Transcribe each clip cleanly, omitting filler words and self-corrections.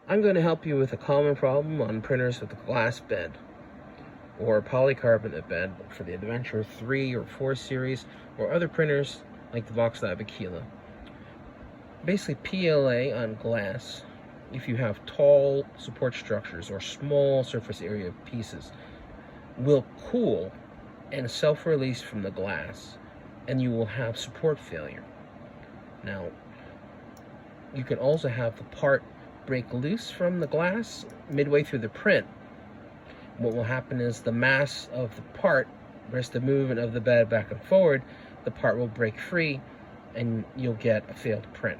I'm going to help you with a common problem on printers with a glass bed or polycarbonate bed for the Adventure 3 or 4 series or other printers like the VoxLab Aquila. Basically, PLA on glass, if you have tall support structures or small surface area pieces, will cool and self-release from the glass, and you will have support failure. Now, you can also have the part break loose from the glass midway through the print. What will happen is the mass of the part versus the movement of the bed back and forward, the part will break free and you'll get a failed print.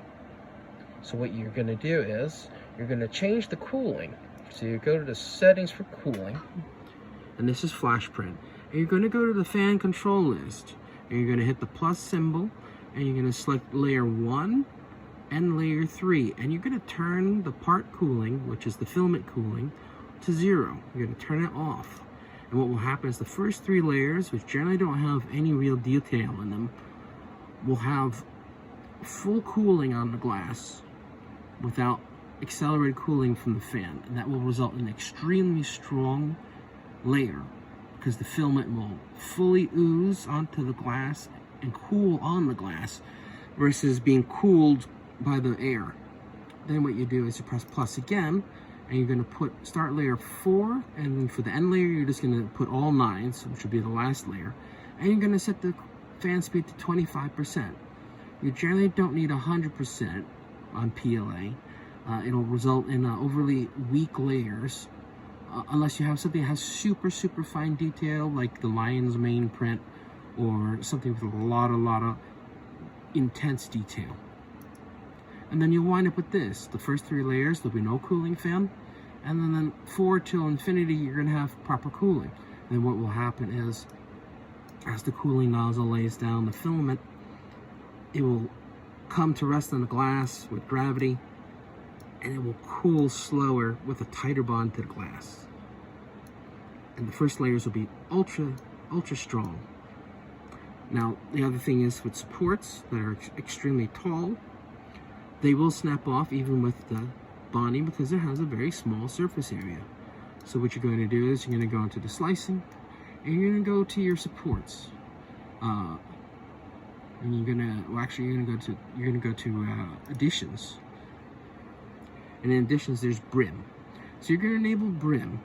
So what you're going to do is you're going to change the cooling. So you go to the settings for cooling, and this is flash print, and you're going to go to the fan control list, and you're going to hit the plus symbol, and you're going to select layer 1 and layer 3, and you're going to turn the part cooling, which is the filament cooling, to 0. You're going to turn it off, and what will happen is the first 3 layers, which generally don't have any real detail in them, will have full cooling on the glass without accelerated cooling from the fan, and that will result in an extremely strong layer because the filament will fully ooze onto the glass and cool on the glass versus being cooled by the air. Then what you do is you press plus again, and you're going to start layer 4, and then for the end layer you're just going to put all 9s, which will be the last layer, and you're going to set the fan speed to 25%. You generally don't need 100% on PLA. It'll result in overly weak layers unless you have something that has super fine detail like the lion's mane print or something with a lot of intense detail. And then you'll wind up with this. The first 3 layers, there'll be no cooling fan, and then 4 till infinity you're going to have proper cooling. And what will happen is, as the cooling nozzle lays down the filament, it will come to rest on the glass with gravity, and it will cool slower with a tighter bond to the glass. And the first layers will be ultra strong. Now, the other thing is with supports that are extremely tall, they will snap off even with the bonding because it has a very small surface area. So what you're going to do is you're going to go into the slicing, and you're going to go to your supports. And you're going to go to additions. And in additions, there's brim. So you're going to enable brim,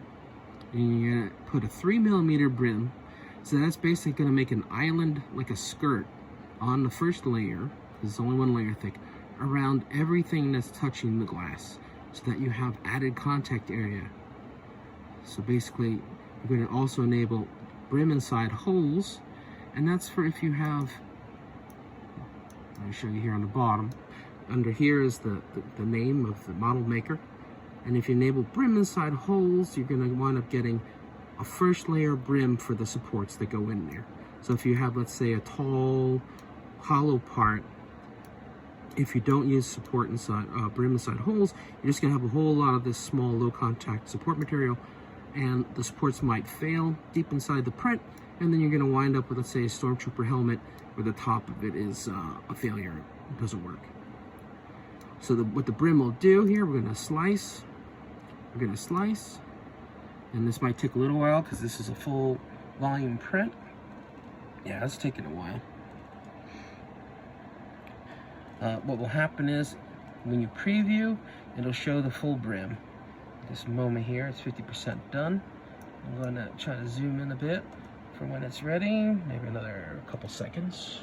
and you're going to put a 3mm brim. So that's basically going to make an island, like a skirt, on the first layer, because it's only 1 layer thick, around everything that's touching the glass, so that you have added contact area. So basically, you're going to also enable brim inside holes, and that's for if you have, let me show you here on the bottom. Under here is the name of the model maker. And if you enable brim inside holes, you're going to wind up getting a first layer brim for the supports that go in there. So if you have, let's say, a tall, hollow part, if you don't use support inside brim inside holes, you're just going to have a whole lot of this small, low contact support material, and the supports might fail deep inside the print, and then you're going to wind up with, let's say, a Stormtrooper helmet where the top of it is a failure. It doesn't work. So what the brim will do here, we're going to slice, and this might take a little while because this is a full volume print. Yeah, it's taking a while. What will happen is when you preview, it'll show the full brim. This moment here, it's 50% done. I'm going to try to zoom in a bit for when it's ready, maybe another couple seconds.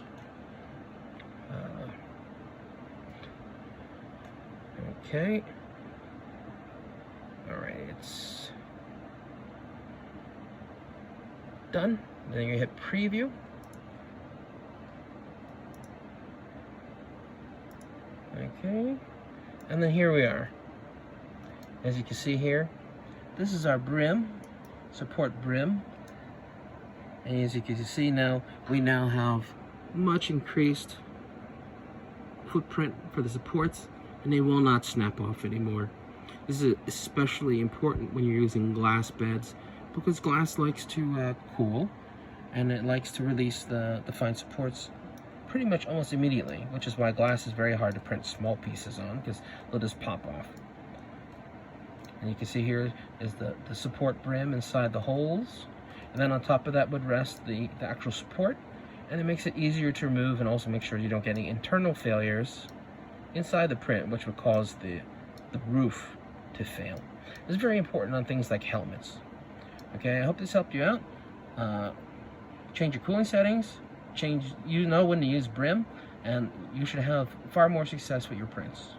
Okay. All right, it's done. Then you hit preview. Okay, and then here we are. As you can see here, this is our brim, support brim. And as you can see now, we now have much increased footprint for the supports, and they will not snap off anymore. This is especially important when you're using glass beds, because glass likes to cool, and it likes to release the fine supports pretty much almost immediately, which is why glass is very hard to print small pieces on, because they'll just pop off. And you can see here is the support brim inside the holes. And then on top of that would rest the actual support. And it makes it easier to remove, and also make sure you don't get any internal failures inside the print, which would cause the roof to fail. This is very important on things like helmets. Okay, I hope this helped you out. Change your cooling settings, you know when to use brim, and you should have far more success with your prints.